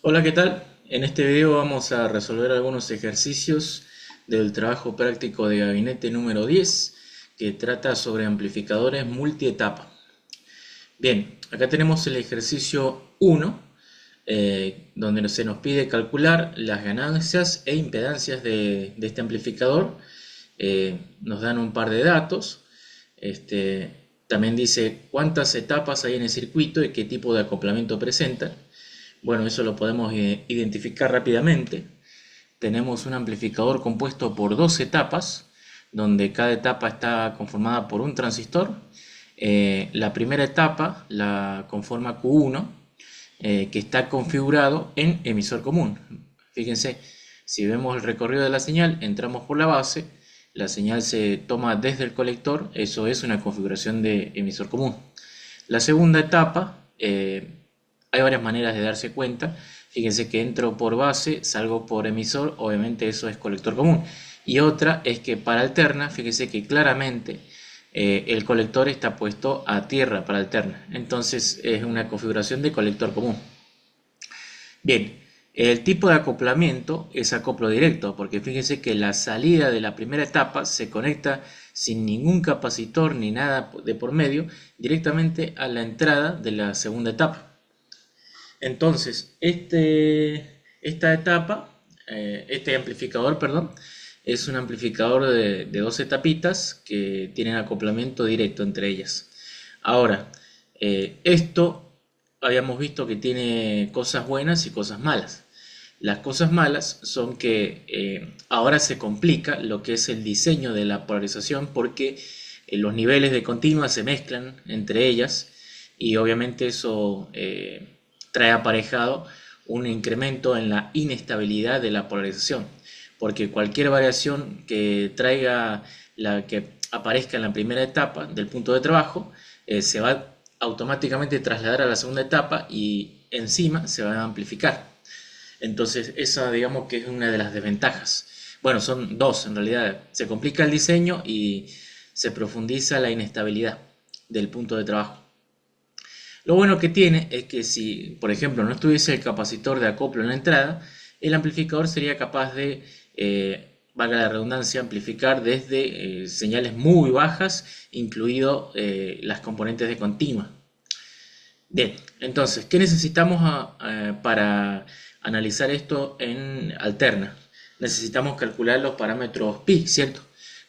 Hola, ¿qué tal? En este video vamos a resolver algunos ejercicios del trabajo práctico de gabinete número 10 que trata sobre amplificadores multietapa. Bien, acá tenemos el ejercicio 1 donde se nos pide calcular las ganancias e impedancias de este amplificador. Nos dan un par de datos. También dice cuántas etapas hay en el circuito y qué tipo de acoplamiento presenta. Bueno, eso lo podemos identificar rápidamente. Tenemos un amplificador compuesto por dos etapas, donde cada etapa está conformada por un transistor. La primera etapa la conforma Q1, que está configurado en emisor común. Fíjense, si vemos el recorrido de la señal, entramos por la base, la señal se toma desde el colector, eso es una configuración de emisor común. La segunda etapa, hay varias maneras de darse cuenta. Fíjense que entro por base, salgo por emisor, obviamente eso es colector común. Y otra es que para alterna, fíjense que claramente el colector está puesto a tierra para alterna. Entonces es una configuración de colector común. Bien, el tipo de acoplamiento es acoplo directo, porque fíjense que la salida de la primera etapa se conecta sin ningún capacitor ni nada de por medio directamente a la entrada de la segunda etapa. Entonces, esta etapa, este amplificador, perdón, es un amplificador de dos etapitas que tienen acoplamiento directo entre ellas. Ahora, esto habíamos visto que tiene cosas buenas y cosas malas. Las cosas malas son que ahora se complica lo que es el diseño de la polarización porque los niveles de continua se mezclan entre ellas y obviamente eso trae aparejado un incremento en la inestabilidad de la polarización, porque cualquier variación que traiga la que aparezca en la primera etapa del punto de trabajo se va automáticamente trasladar a la segunda etapa y encima se va a amplificar. Entonces esa digamos que es una de las desventajas. Bueno, son dos en realidad. Se complica el diseño y se profundiza la inestabilidad del punto de trabajo. Lo bueno que tiene es que si, por ejemplo, no estuviese el capacitor de acoplo en la entrada, el amplificador sería capaz de, valga la redundancia, amplificar desde señales muy bajas, incluido las componentes de continua. Bien, entonces, ¿qué necesitamos para analizar esto en alterna? Necesitamos calcular los parámetros pi, ¿cierto?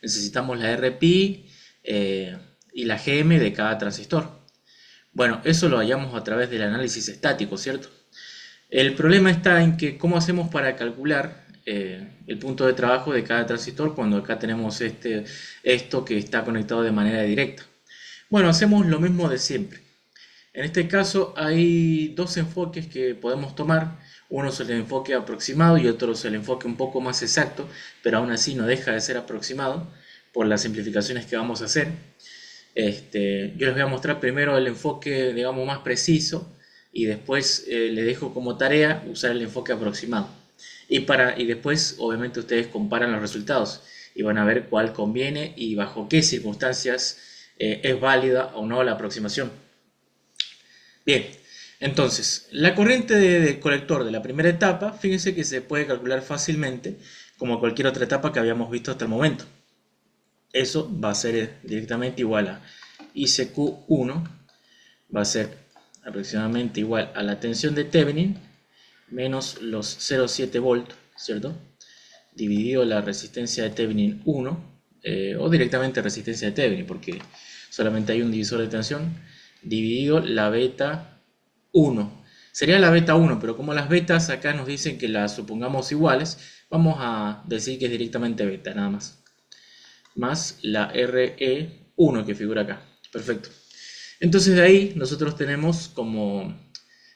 Necesitamos la RPi y la GM de cada transistor. Bueno, eso lo hallamos a través del análisis estático, ¿cierto? El problema está en que cómo hacemos para calcular el punto de trabajo de cada transistor cuando acá tenemos esto que está conectado de manera directa. Bueno, hacemos lo mismo de siempre. En este caso hay dos enfoques que podemos tomar. Uno es el enfoque aproximado y otro es el enfoque un poco más exacto, pero aún así no deja de ser aproximado por las simplificaciones que vamos a hacer. Yo les voy a mostrar primero el enfoque, digamos, más preciso y después les dejo como tarea usar el enfoque aproximado. Y después, obviamente, ustedes comparan los resultados y van a ver cuál conviene y bajo qué circunstancias es válida o no la aproximación. Bien, entonces, la corriente del colector de la primera etapa, fíjense que se puede calcular fácilmente como cualquier otra etapa que habíamos visto hasta el momento. Eso va a ser directamente igual a ICQ1, va a ser aproximadamente igual a la tensión de Thevenin menos los 0,7 volts, ¿cierto? Dividido la resistencia de Thevenin 1, o directamente resistencia de Thevenin, porque solamente hay un divisor de tensión, dividido la beta 1. Sería la beta 1, pero como las betas acá nos dicen que las supongamos iguales, vamos a decir que es directamente beta, nada más. Más la RE1 que figura acá. Perfecto. Entonces de ahí nosotros tenemos como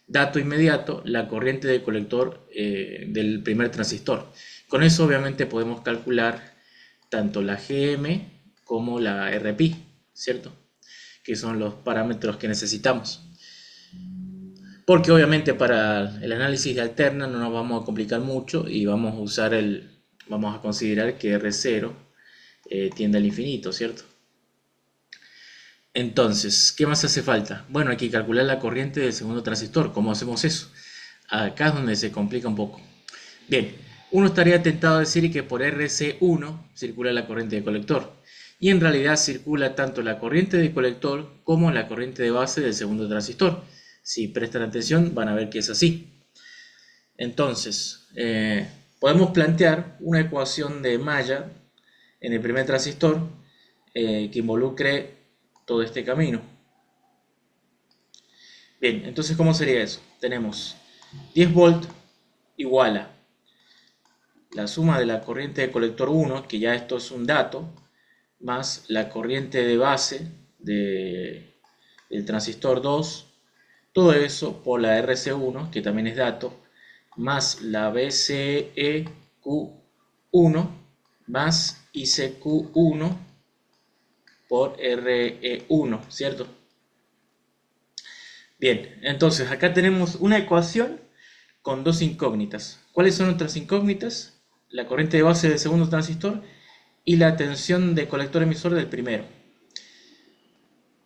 dato inmediato la corriente de colector del primer transistor. Con eso obviamente podemos calcular tanto la GM como la RPi, ¿cierto? Que son los parámetros que necesitamos. Porque obviamente para el análisis de alterna no nos vamos a complicar mucho y vamos a considerar que R0 tiende al infinito, ¿cierto? Entonces, ¿qué más hace falta? Bueno, hay que calcular la corriente del segundo transistor. ¿Cómo hacemos eso? Acá es donde se complica un poco. Bien, uno estaría tentado a decir que por RC1 circula la corriente de colector. Y en realidad circula tanto la corriente de colector como la corriente de base del segundo transistor. Si prestan atención van a ver que es así. Entonces, podemos plantear una ecuación de malla en el primer transistor que involucre todo este camino. Bien, entonces ¿cómo sería eso? Tenemos 10 volt igual a la suma de la corriente de colector 1, que ya esto es un dato, más la corriente de base del transistor 2, todo eso por la RC1, que también es dato, más la BCEQ1 más ICQ1 por RE1, ¿cierto? Bien, entonces acá tenemos una ecuación con dos incógnitas. ¿Cuáles son nuestras incógnitas? La corriente de base del segundo transistor y la tensión de colector emisor del primero.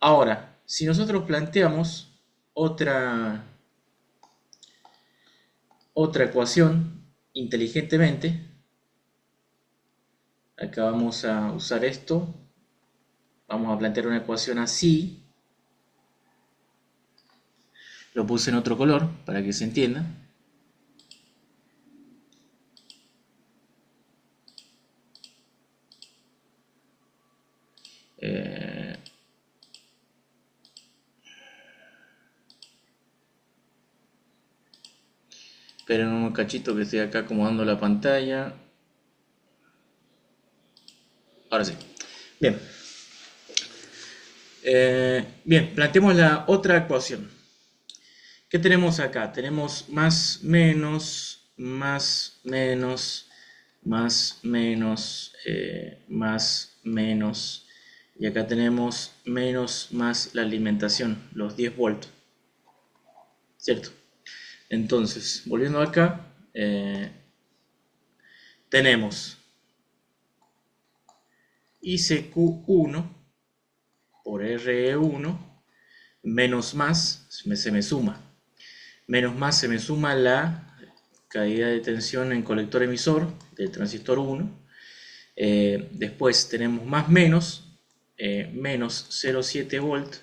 Ahora, si nosotros planteamos otra ecuación inteligentemente, acá vamos a usar esto, vamos a plantear una ecuación así, lo puse en otro color para que se entienda. Esperen un cachito que estoy acá acomodando la pantalla. Ahora sí. Bien. Bien, planteemos la otra ecuación. ¿Qué tenemos acá? Tenemos más, menos, más, menos, más, menos, más, menos. Y acá tenemos menos, más la alimentación, los 10 volts. ¿Cierto? Entonces, volviendo acá, tenemos ICQ1 por RE1 menos más, se me suma. Menos más se me suma la caída de tensión en colector emisor del transistor 1. Después tenemos más menos, menos 0,7 volt.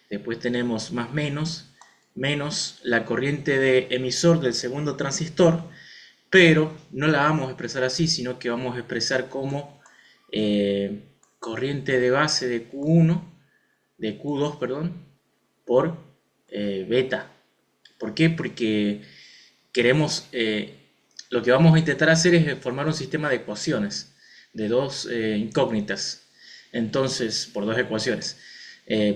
Después tenemos más menos, menos la corriente de emisor del segundo transistor, pero no la vamos a expresar así, sino que vamos a expresar como corriente de base de Q1, de Q2, perdón, por beta. ¿Por qué? Porque queremos, lo que vamos a intentar hacer es formar un sistema de ecuaciones, de dos incógnitas, entonces, por dos ecuaciones,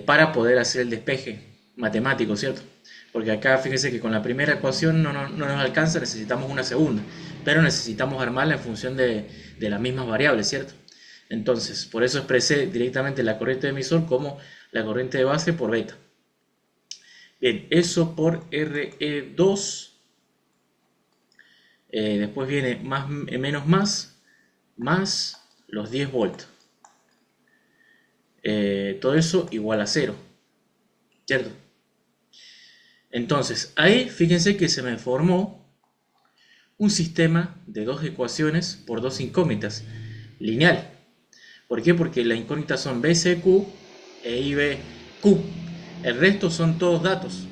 para poder hacer el despeje matemático, ¿cierto? Porque acá fíjense que con la primera ecuación no nos alcanza, necesitamos una segunda, pero necesitamos armarla en función de las mismas variables, ¿cierto? Entonces, por eso expresé directamente la corriente de emisor como la corriente de base por beta. Bien, eso por RE2. Después viene más, menos más los 10 volts. Todo eso igual a 0. ¿Cierto? Entonces, ahí fíjense que se me formó un sistema de dos ecuaciones por dos incógnitas. Lineal. ¿Por qué? Porque las incógnitas son BCQ e IBQ. El resto son todos datos.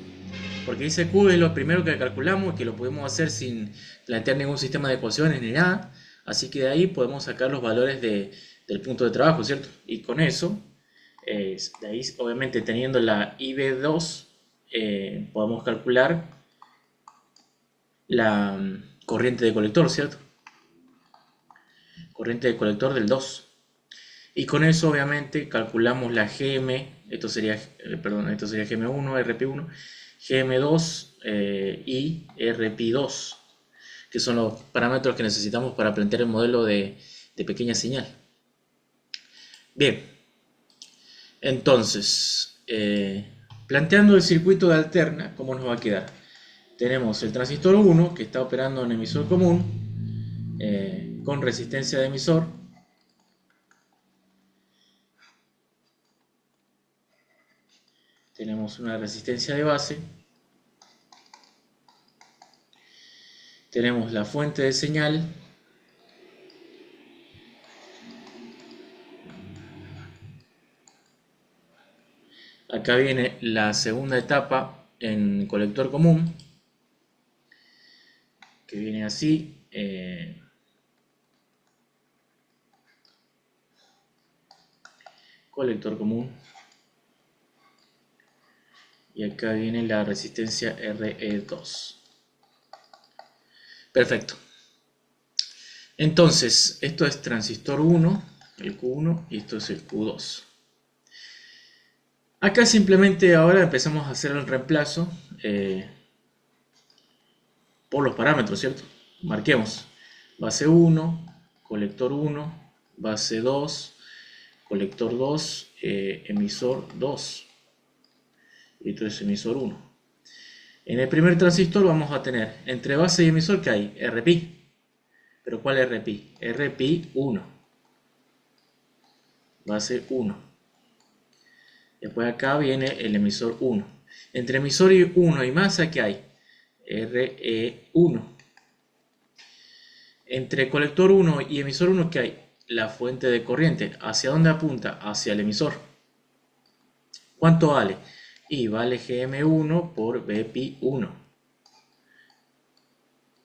Porque ICQ es lo primero que calculamos y que lo podemos hacer sin plantear ningún sistema de ecuaciones ni nada. Así que de ahí podemos sacar los valores del punto de trabajo, ¿cierto? Y con eso, de ahí obviamente teniendo la IB2, podemos calcular la corriente de colector, ¿cierto? Corriente de colector del 2. Y con eso obviamente calculamos la GM, esto sería GM1, RP1, GM2 y RP2, que son los parámetros que necesitamos para plantear el modelo de pequeña señal. Bien, entonces, planteando el circuito de alterna, ¿cómo nos va a quedar? Tenemos el transistor 1 que está operando en emisor común con resistencia de emisor. Tenemos una resistencia de base tenemos la fuente de señal. Acá viene la segunda etapa en colector común, que viene así. Colector común. Y acá viene la resistencia RE2. Perfecto. Entonces, esto es transistor 1, el Q1, y esto es el Q2. Acá simplemente ahora empezamos a hacer el reemplazo por los parámetros, ¿cierto? Marquemos base 1, colector 1, base 2, colector 2, emisor 2. Y esto es emisor 1. En el primer transistor vamos a tener entre base y emisor que hay RPi. ¿Pero cuál RPi? RPi 1. Base 1. Después acá viene el emisor 1. Entre emisor 1 y masa, ¿qué hay? RE1. Entre colector 1 y emisor 1, ¿qué hay? La fuente de corriente. ¿Hacia dónde apunta? Hacia el emisor. ¿Cuánto vale? Y vale GM1 por BPI1.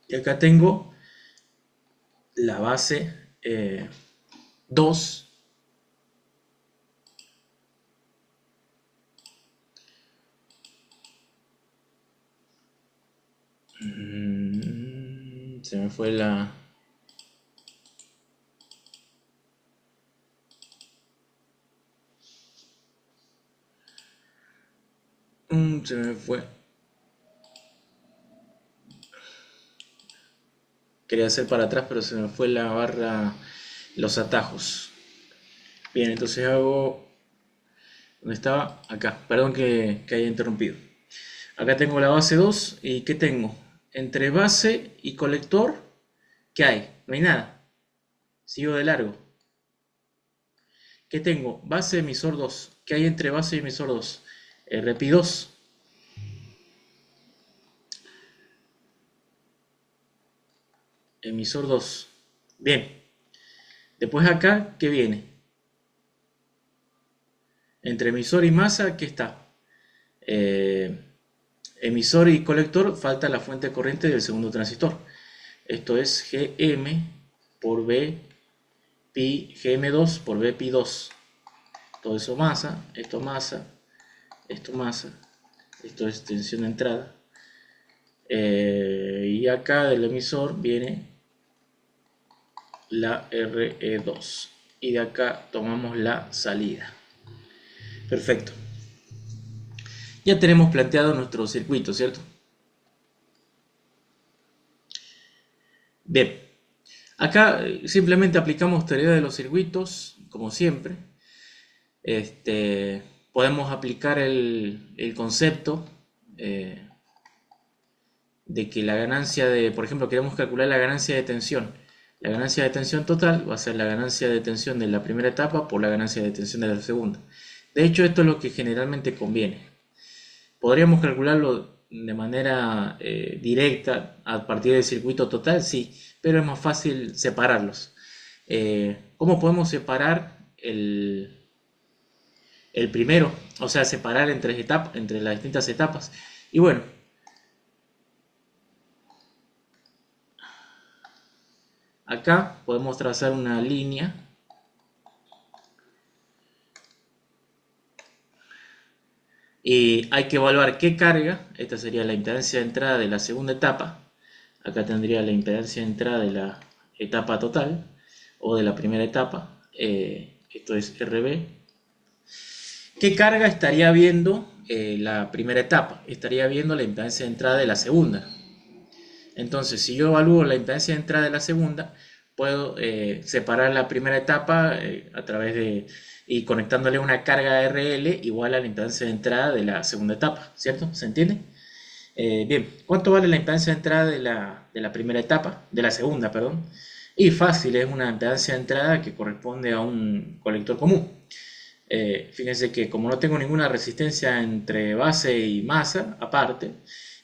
Y acá tengo la base 2. Se me fue la... se me fue. Quería hacer para atrás, pero se me fue la barra, los atajos. Bien, entonces hago... ¿Dónde estaba? Acá. Perdón que haya interrumpido. Acá tengo la base 2. ¿Y qué tengo? Entre base y colector, ¿qué hay? No hay nada. Sigo de largo. ¿Qué tengo? Base emisor 2. ¿Qué hay entre base y emisor 2? RPi2. Emisor 2. Bien. Después acá, ¿qué viene? Entre emisor y masa, ¿qué está? Emisor y colector, falta la fuente de corriente del segundo transistor. Esto es Gm por B pi, Gm2 por B pi 2. Todo eso masa, esto masa, esto masa, esto es tensión de entrada. Y acá del emisor viene la RE2. Y de acá tomamos la salida. Perfecto. Ya tenemos planteado nuestro circuito, ¿cierto? Bien. Acá simplemente aplicamos teoría de los circuitos, como siempre. Podemos aplicar el concepto de que la ganancia de, por ejemplo, queremos calcular la ganancia de tensión. La ganancia de tensión total va a ser la ganancia de tensión de la primera etapa por la ganancia de tensión de la segunda. De hecho, esto es lo que generalmente conviene. ¿Podríamos calcularlo de manera directa a partir del circuito total? Sí, pero es más fácil separarlos. ¿Cómo podemos separar el primero? O sea, separar entre las distintas etapas. Y bueno, acá podemos trazar una línea y hay que evaluar qué carga. Esta sería la impedancia de entrada de la segunda etapa. Acá tendría la impedancia de entrada de la etapa total o de la primera etapa. Esto es RB. ¿Qué carga estaría viendo la primera etapa? Estaría viendo la impedancia de entrada de la segunda. Entonces, si yo evalúo la impedancia de entrada de la segunda, puedo separar la primera etapa a través de y conectándole una carga RL igual a la impedancia de entrada de la segunda etapa, ¿cierto? ¿Se entiende? Bien, ¿cuánto vale la impedancia de entrada de la primera etapa? De la segunda, perdón. Y fácil, es una impedancia de entrada que corresponde a un colector común. Fíjense que como no tengo ninguna resistencia entre base y masa, aparte,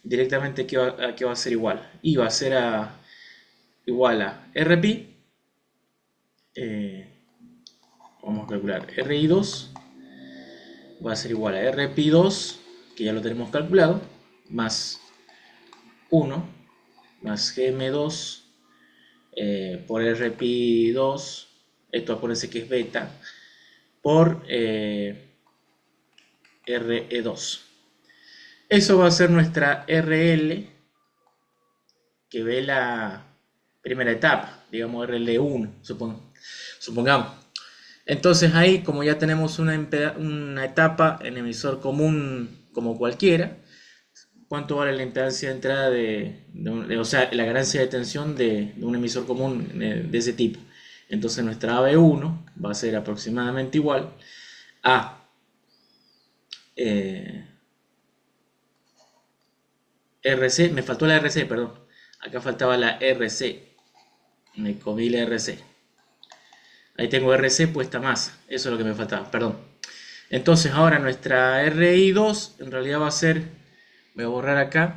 directamente a qué va a ser igual. Y va a ser igual a RPi, vamos a calcular RI2, va a ser igual a RPi2, que ya lo tenemos calculado, más 1, más GM2 por RPi2, esto acuérdense que es beta, por RE2. Eso va a ser nuestra RL que ve la primera etapa, digamos RL1, supongamos. Entonces ahí, como ya tenemos una etapa en emisor común como cualquiera, ¿cuánto vale la impedancia de entrada o sea, la ganancia de tensión de un emisor común de ese tipo? Entonces nuestra AB1 va a ser aproximadamente igual a RC, me faltó la RC, perdón. Acá faltaba la RC. Me comí la RC. Ahí tengo RC puesta más. Eso es lo que me faltaba, perdón. Entonces ahora nuestra RI2 en realidad va a ser, voy a borrar acá.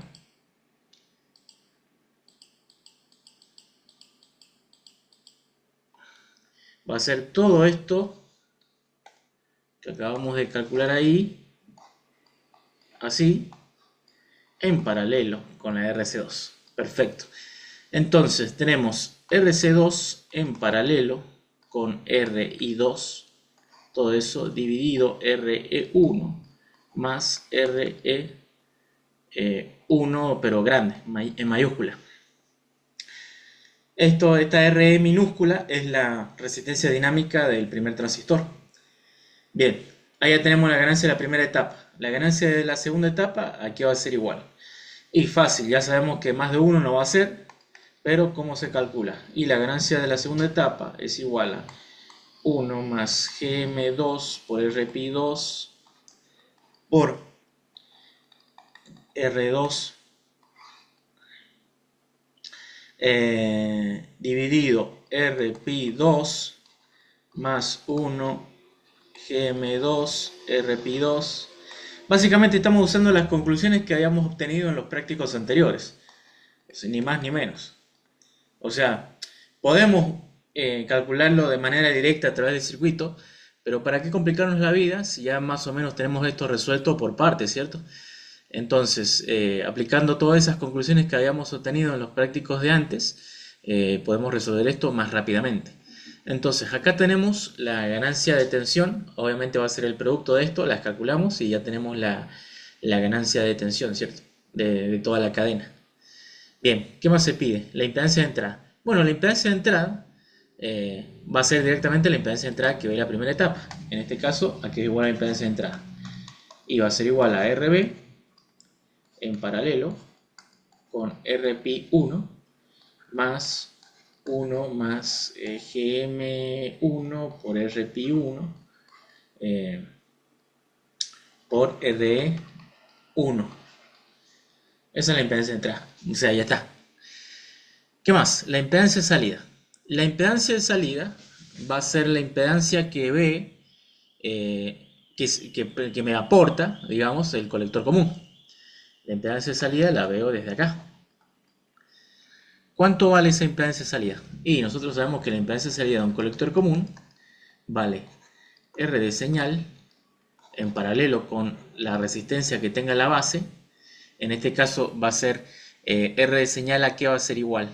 Va a ser todo esto que acabamos de calcular ahí, así, en paralelo con la RC2. Perfecto. Entonces tenemos RC2 en paralelo con RI2, todo eso dividido RE1 más RE1 pero grande, en mayúscula. Esta RE minúscula es la resistencia dinámica del primer transistor. Bien, ahí ya tenemos la ganancia de la primera etapa. La ganancia de la segunda etapa aquí va a ser igual. Y fácil, ya sabemos que más de 1 no va a ser, pero ¿cómo se calcula? Y la ganancia de la segunda etapa es igual a 1 más GM2 por RPi2 por R2 dividido RPi2 más 1 GM2 RPi2. Básicamente estamos usando las conclusiones que habíamos obtenido en los prácticos anteriores, ni más ni menos. O sea, podemos calcularlo de manera directa a través del circuito, pero ¿para qué complicarnos la vida si ya más o menos tenemos esto resuelto por partes, ¿cierto? Entonces, aplicando todas esas conclusiones que habíamos obtenido en los prácticos de antes, podemos resolver esto más rápidamente. Entonces, acá tenemos la ganancia de tensión, obviamente va a ser el producto de esto, las calculamos y ya tenemos la ganancia de tensión, ¿cierto? De toda la cadena. Bien, ¿qué más se pide? La impedancia de entrada. Bueno, la impedancia de entrada va a ser directamente la impedancia de entrada que ve la primera etapa. En este caso, aquí es igual a la impedancia de entrada. Y va a ser igual a RB en paralelo con RPi1 más 1 más GM1 por RPi1 por RE1. Esa es la impedancia de entrada. O sea, ya está. ¿Qué más? La impedancia de salida. La impedancia de salida va a ser la impedancia que ve, que me aporta, digamos, el colector común. La impedancia de salida la veo desde acá. ¿Cuánto vale esa impedancia de salida? Y nosotros sabemos que la impedancia de salida de un colector común vale R de señal en paralelo con la resistencia que tenga la base. En este caso va a ser R de señal a qué va a ser igual.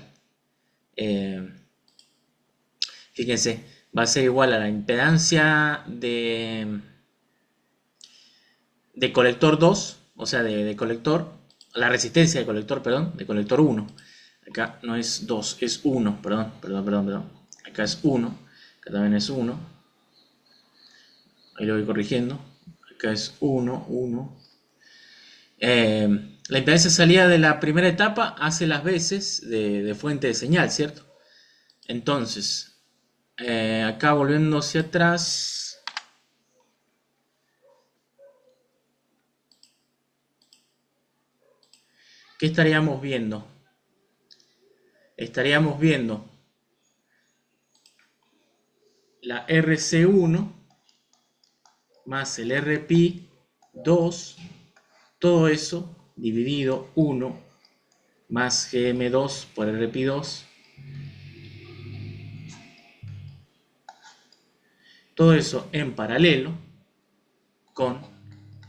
Fíjense, va a ser igual a la impedancia de colector 2, o sea, de colector, la resistencia de colector, perdón, de colector 1. Acá no es 2, es 1, perdón. Acá es 1, acá también es 1. Ahí lo voy corrigiendo. Acá es 1, 1. La impedancia de salida de la primera etapa hace las veces de fuente de señal, ¿cierto? Entonces, acá volviendo hacia atrás, ¿qué estaríamos viendo? Estaríamos viendo la RC1 más el RPi2, todo eso dividido 1 más GM2 por RP2. Todo eso en paralelo con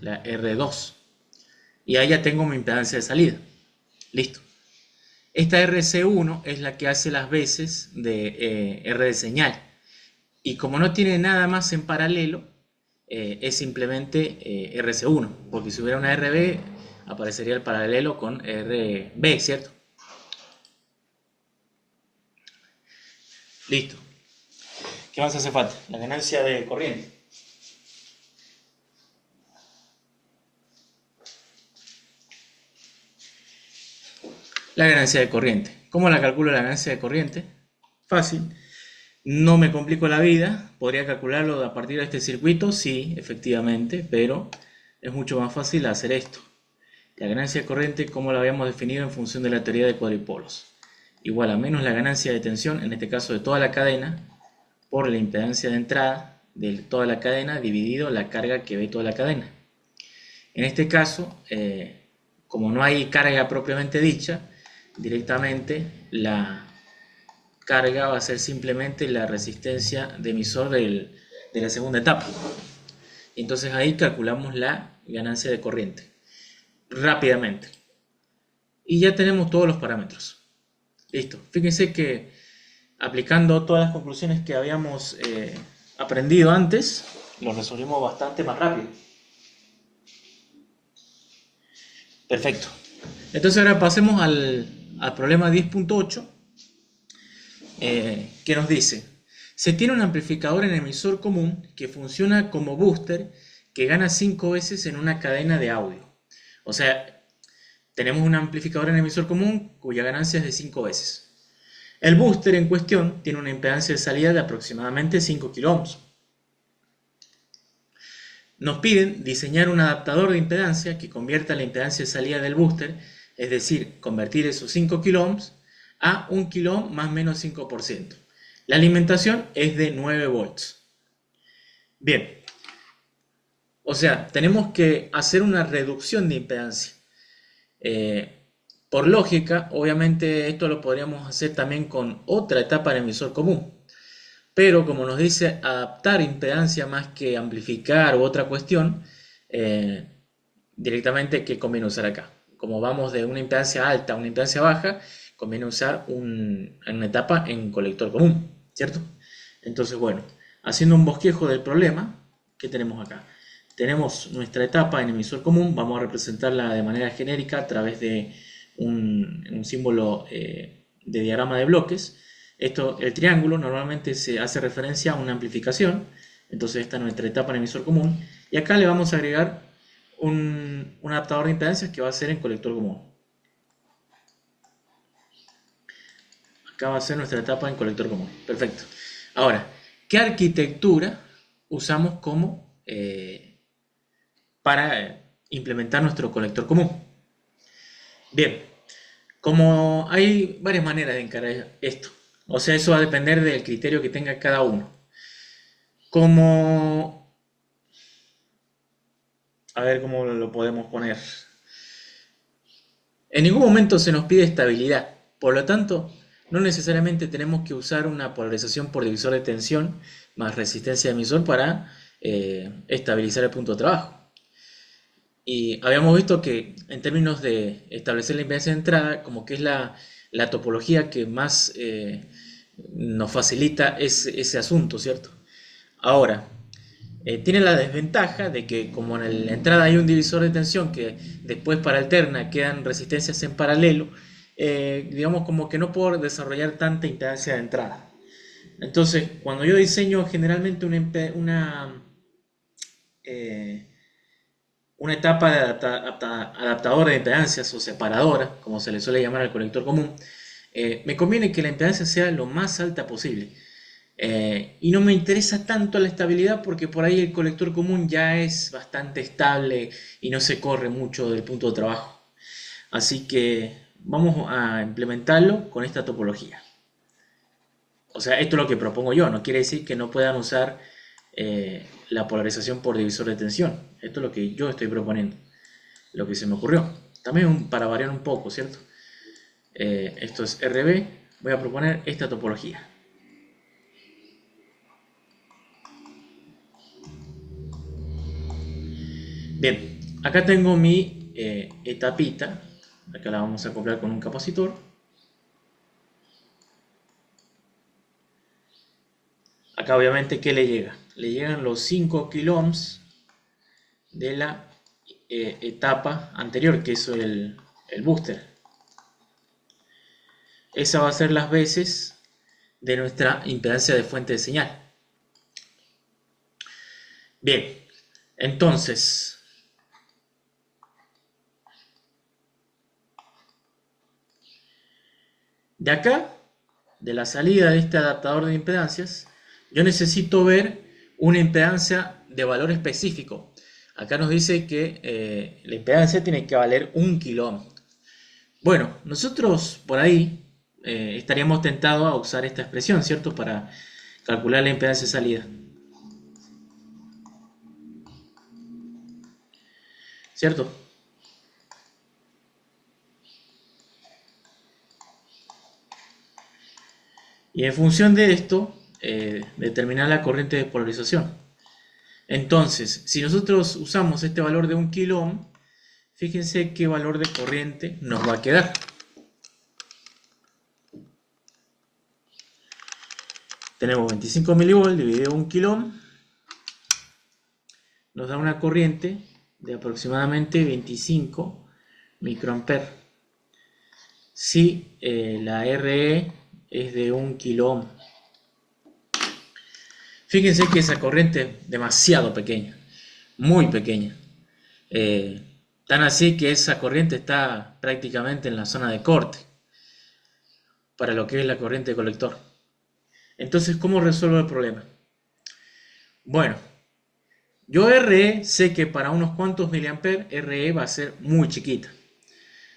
la R2. Y ahí ya tengo mi impedancia de salida. Listo. Esta RC1 es la que hace las veces de R de señal. Y como no tiene nada más en paralelo, es simplemente RC1. Porque si hubiera una RB, aparecería el paralelo con RB, ¿cierto? Listo. ¿Qué más hace falta? La ganancia de corriente. La ganancia de corriente. ¿Cómo la calculo la ganancia de corriente? Fácil. No me complico la vida. ¿Podría calcularlo a partir de este circuito? Sí, efectivamente, pero es mucho más fácil hacer esto. La ganancia de corriente, como la habíamos definido en función de la teoría de cuadripolos. Igual a menos la ganancia de tensión, en este caso de toda la cadena, por la impedancia de entrada de toda la cadena dividido la carga que ve toda la cadena. En este caso, como no hay carga propiamente dicha, directamente la carga va a ser simplemente la resistencia de emisor de la segunda etapa. Entonces ahí calculamos la ganancia de corriente rápidamente. Y ya tenemos todos los parámetros. Listo. Fíjense que aplicando todas las conclusiones que habíamos aprendido antes, lo resolvimos bastante más rápido. Perfecto. Entonces ahora pasemos al problema 10.8, que nos dice: se tiene un amplificador en emisor común que funciona como booster que gana 5 veces en una cadena de audio. O sea, tenemos un amplificador en emisor común cuya ganancia es de 5 veces. El booster en cuestión tiene una impedancia de salida de aproximadamente 5 kΩ. Nos piden diseñar un adaptador de impedancia que convierta la impedancia de salida del booster, es decir, convertir esos 5 kΩ a 1 kΩ más menos 5%. La alimentación es de 9 volts. Bien, o sea, tenemos que hacer una reducción de impedancia. Por lógica, obviamente esto lo podríamos hacer también con otra etapa del emisor común. Pero como nos dice adaptar impedancia más que amplificar u otra cuestión, directamente, ¿qué conviene usar acá? Como vamos de una impedancia alta a una impedancia baja, conviene usar una etapa en colector común, ¿cierto? Entonces, bueno, haciendo un bosquejo del problema, ¿qué tenemos acá? Tenemos nuestra etapa en emisor común, vamos a representarla de manera genérica a través de un símbolo de diagrama de bloques. El triángulo normalmente se hace referencia a una amplificación, entonces esta es nuestra etapa en emisor común, y acá le vamos a agregar un adaptador de impedancias que va a ser en colector común. Acá va a ser nuestra etapa en colector común. Perfecto. Ahora, ¿qué arquitectura usamos para implementar nuestro colector común? Bien, como hay varias maneras de encarar esto. O sea, eso va a depender del criterio que tenga cada uno. A ver cómo lo podemos poner. En ningún momento se nos pide estabilidad. Por lo tanto, no necesariamente tenemos que usar una polarización por divisor de tensión más resistencia de emisor para estabilizar el punto de trabajo. Y habíamos visto que en términos de establecer la impedancia de entrada, como que es la topología que más nos facilita ese asunto, ¿cierto? Ahora, tiene la desventaja de que como en la entrada hay un divisor de tensión que después para alterna quedan resistencias en paralelo, digamos como que no puedo desarrollar tanta impedancia de entrada. Entonces, cuando yo diseño generalmente una etapa de adaptadora de impedancias o separadora, como se le suele llamar al colector común, me conviene que la impedancia sea lo más alta posible. Y no me interesa tanto la estabilidad porque por ahí el colector común ya es bastante estable y no se corre mucho del punto de trabajo. Así que vamos a implementarlo con esta topología. O sea, esto es lo que propongo yo, no quiere decir que no puedan usar la polarización por divisor de tensión. Esto es lo que yo estoy proponiendo, lo que se me ocurrió. También para variar un poco, ¿cierto? Esto es RB. Voy a proponer esta topología. Bien, acá tengo mi etapita. Acá la vamos a acoplar con un capacitor. Acá obviamente, ¿qué le llega? Le llegan los 5 kiloohms de la etapa anterior, que es el booster. Esa va a ser las veces de nuestra impedancia de fuente de señal. Bien, entonces, de acá, de la salida de este adaptador de impedancias, yo necesito ver una impedancia de valor específico. Acá nos dice que la impedancia tiene que valer 1 kiloohm. Bueno, nosotros por ahí estaríamos tentados a usar esta expresión, ¿cierto? Para calcular la impedancia de salida. ¿Cierto? Y en función de esto, determinar la corriente de polarización. Entonces, si nosotros usamos este valor de 1 kiloohm, fíjense qué valor de corriente nos va a quedar. Tenemos 25 milivolts dividido 1 kiloohm, nos da una corriente de aproximadamente 25 microamperes. Si la RE es de 1 kiloohm. Fíjense que esa corriente es demasiado pequeña, muy pequeña. Tan así que esa corriente está prácticamente en la zona de corte para lo que es la corriente de colector. Entonces, ¿cómo resuelvo el problema? Bueno, yo RE sé que para unos cuantos miliamperes RE va a ser muy chiquita.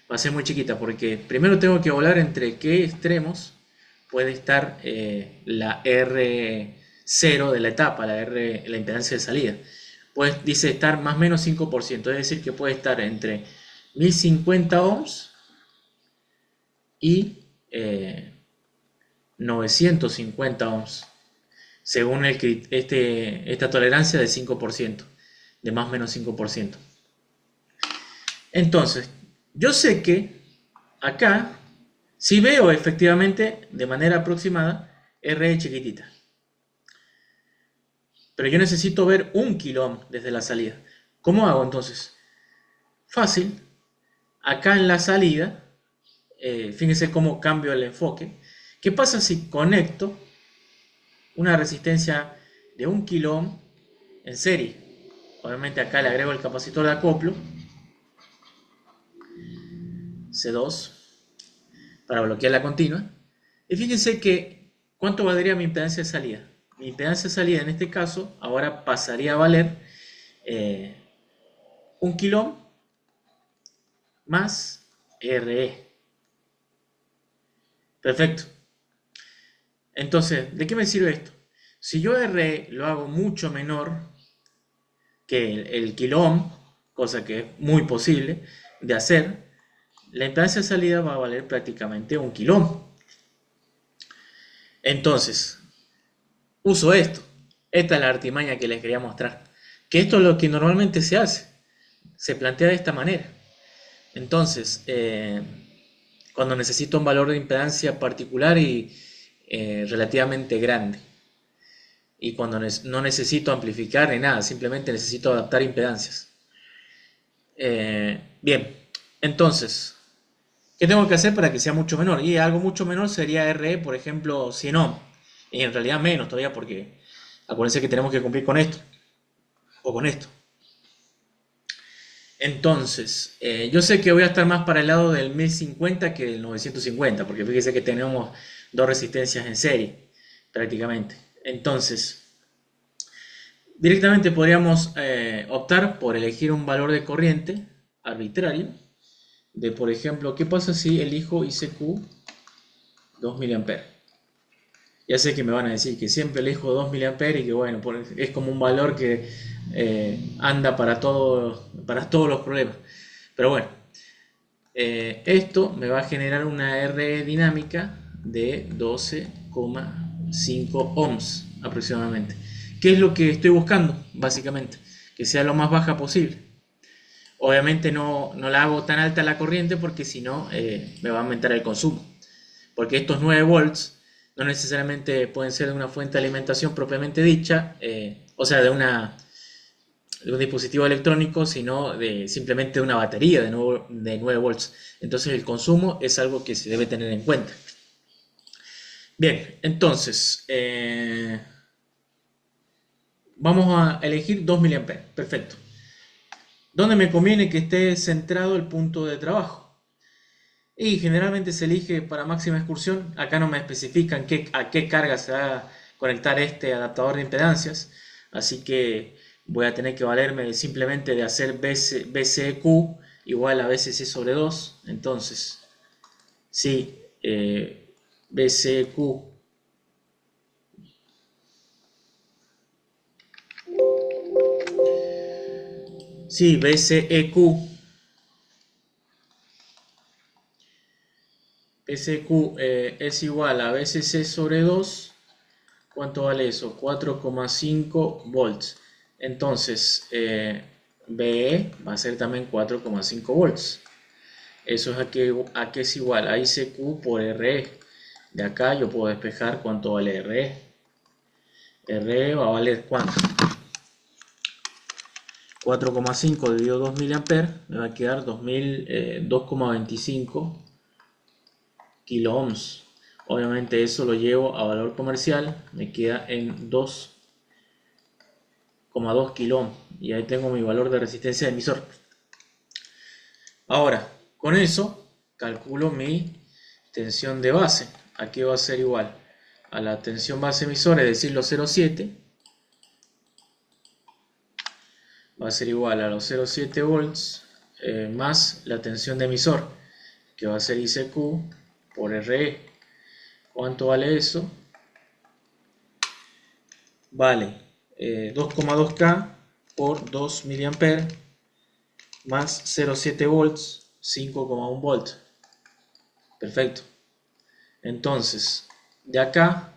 Va a ser muy chiquita porque primero tengo que volar entre qué extremos puede estar la R0 de la etapa, la impedancia de salida. Pues dice estar más o menos 5%, es decir que puede estar entre 1050 ohms y 950 ohms, según esta tolerancia de 5%, de más o menos 5%. Entonces, yo sé que acá, si veo efectivamente de manera aproximada, R chiquitita. Pero yo necesito ver 1 kiloohm desde la salida. ¿Cómo hago entonces? Fácil. Acá en la salida, fíjense cómo cambio el enfoque. ¿Qué pasa si conecto una resistencia de 1 kiloohm en serie? Obviamente acá le agrego el capacitor de acoplo, C2, para bloquear la continua. Y fíjense que, ¿cuánto valdría mi impedancia de salida? Mi impedancia de salida en este caso ahora pasaría a valer 1 kiloohm más RE. Perfecto. Entonces, ¿de qué me sirve esto? Si yo RE lo hago mucho menor que el kiloohm, cosa que es muy posible de hacer, la impedancia de salida va a valer prácticamente 1 kiloohm. Entonces, uso esto. Esta es la artimaña que les quería mostrar. Que esto es lo que normalmente se hace. Se plantea de esta manera. Entonces, cuando necesito un valor de impedancia particular y relativamente grande. Y cuando no necesito amplificar ni nada, simplemente necesito adaptar impedancias. Bien, entonces, ¿qué tengo que hacer para que sea mucho menor? Y algo mucho menor sería RE, por ejemplo, 100 ohm. Y en realidad menos todavía porque acuérdense que tenemos que cumplir con esto. O con esto. Entonces, yo sé que voy a estar más para el lado del 1050 que del 950, porque fíjense que tenemos dos resistencias en serie, prácticamente. Entonces, directamente podríamos optar por elegir un valor de corriente arbitrario, de por ejemplo, ¿qué pasa si elijo ICQ 2 mA? Ya sé que me van a decir que siempre elijo 2 mA y que bueno, es como un valor que anda para todos los problemas. Pero bueno, esto me va a generar una R dinámica de 12,5 ohms aproximadamente. ¿Qué es lo que estoy buscando? Básicamente, que sea lo más baja posible. Obviamente no la hago tan alta la corriente porque si no me va a aumentar el consumo. Porque estos 9 volts no necesariamente pueden ser de una fuente de alimentación propiamente dicha, o sea, de un dispositivo electrónico, sino simplemente de una batería de 9 volts. Entonces el consumo es algo que se debe tener en cuenta. Bien, entonces vamos a elegir 2 mA. Perfecto. ¿Dónde me conviene que esté centrado el punto de trabajo? Y generalmente se elige para máxima excursión. Acá no me especifican a qué carga se va a conectar este adaptador de impedancias. Así que voy a tener que valerme simplemente de hacer BCQ igual a BCC sobre 2. Entonces, sí, BCQ sí, BCEQ es igual a BCC sobre 2. ¿Cuánto vale eso? 4,5 volts. Entonces, BE va a ser también 4,5 volts. Eso es a qué es igual a ICQ por RE. De acá yo puedo despejar cuánto vale RE. RE va a valer cuánto. 4,5 dividido 2 mA me va a quedar 2,25 kilo ohms. Obviamente eso lo llevo a valor comercial, me queda en 2,2 kilo ohms y ahí tengo mi valor de resistencia de emisor. Ahora, con eso calculo mi tensión de base. ¿A qué va a ser igual? A la tensión base emisor, es decir, los 0,7. Va a ser igual a los 0,7 volts más la tensión de emisor, que va a ser ICQ por RE. ¿Cuánto vale eso? Vale 2,2K por 2 mA más 0,7 volts, 5,1 volts. Perfecto. Entonces, de acá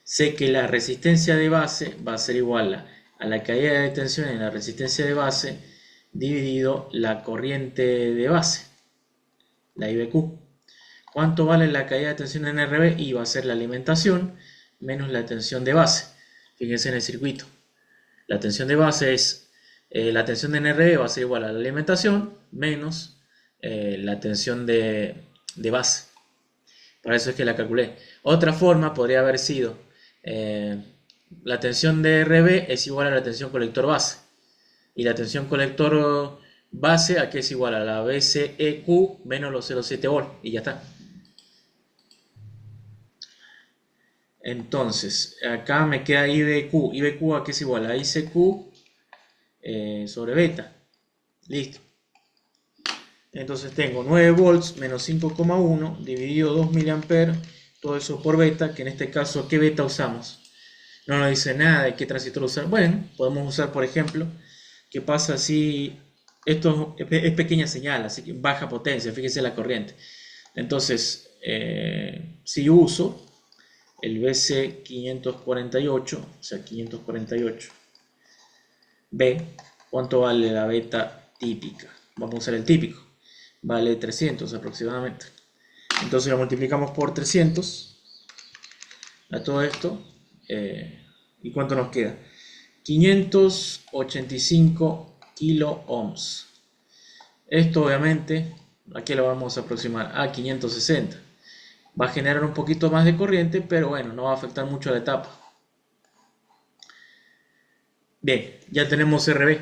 sé que la resistencia de base va a ser igual a la caída de tensión en la resistencia de base dividido la corriente de base, la IBQ. ¿Cuánto vale la caída de tensión en RB? Y va a ser la alimentación menos la tensión de base. Fíjense en el circuito. La tensión de base es, la tensión de NRB va a ser igual a la alimentación menos la tensión de base. Por eso es que la calculé. Otra forma podría haber sido, la tensión de RB es igual a la tensión colector base. Y la tensión colector base, ¿a qué es igual? A la BCEQ menos los 0,7 volts. Y ya está. Entonces, acá me queda IBQ. ¿IBQ a qué es igual? A ICQ sobre beta. Listo. Entonces tengo 9 volts menos 5,1 dividido 2 mA, todo eso por beta, que en este caso, ¿qué beta usamos? No nos dice nada de qué transistor usar. Bueno, podemos usar, por ejemplo, ¿qué pasa si esto es pequeña señal, así que baja potencia? Fíjese la corriente. Entonces, si uso el BC548, o sea, 548 B, ¿cuánto vale la beta típica? Vamos a usar el típico. Vale 300 aproximadamente. Entonces lo multiplicamos por 300 a todo esto. ¿Y cuánto nos queda? 585 kilo ohms. Esto obviamente, ¿a qué lo vamos a aproximar? A 560. Va a generar un poquito más de corriente, pero bueno, no va a afectar mucho a la etapa. Bien, ya tenemos RB.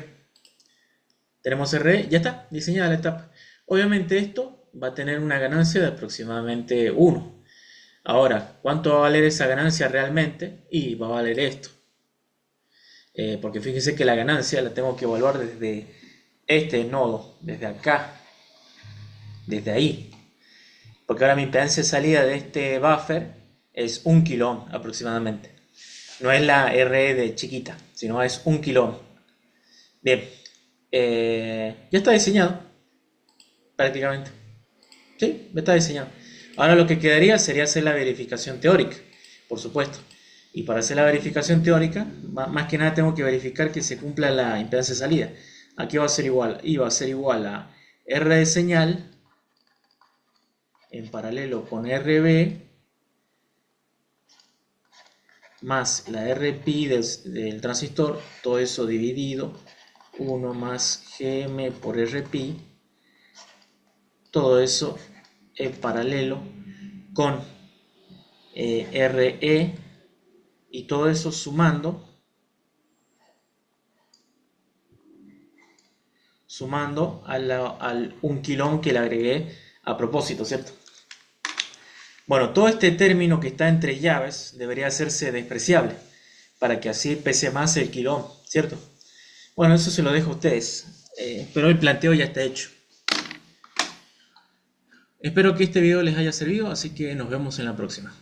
Tenemos RB, ya está, diseñada la etapa. Obviamente esto va a tener una ganancia de aproximadamente 1. Ahora, ¿cuánto va a valer esa ganancia realmente? Y va a valer esto. Porque fíjense que la ganancia la tengo que evaluar desde este nodo, desde acá, desde ahí. Porque ahora mi impedancia de salida de este buffer es 1 kilo ohm aproximadamente. No es la RE de chiquita, sino es 1 kilo ohm. Bien, ya está diseñado. prácticamente. ¿Sí? Está diseñado. Ahora lo que quedaría sería hacer la verificación teórica, por supuesto. Y para hacer la verificación teórica, más que nada tengo que verificar que se cumpla la impedancia de salida. Aquí va a ser igual, y va a ser igual a R de señal en paralelo con RB más la RPi del transistor, todo eso dividido, 1 más Gm por RPi, todo eso en paralelo con Re, y todo eso sumando al 1 kilo que le agregué a propósito, ¿cierto? Bueno, todo este término que está entre llaves debería hacerse despreciable para que así pese más el kilo, ¿cierto? Bueno, eso se lo dejo a ustedes, pero el planteo ya está hecho. Espero que este video les haya servido, así que nos vemos en la próxima.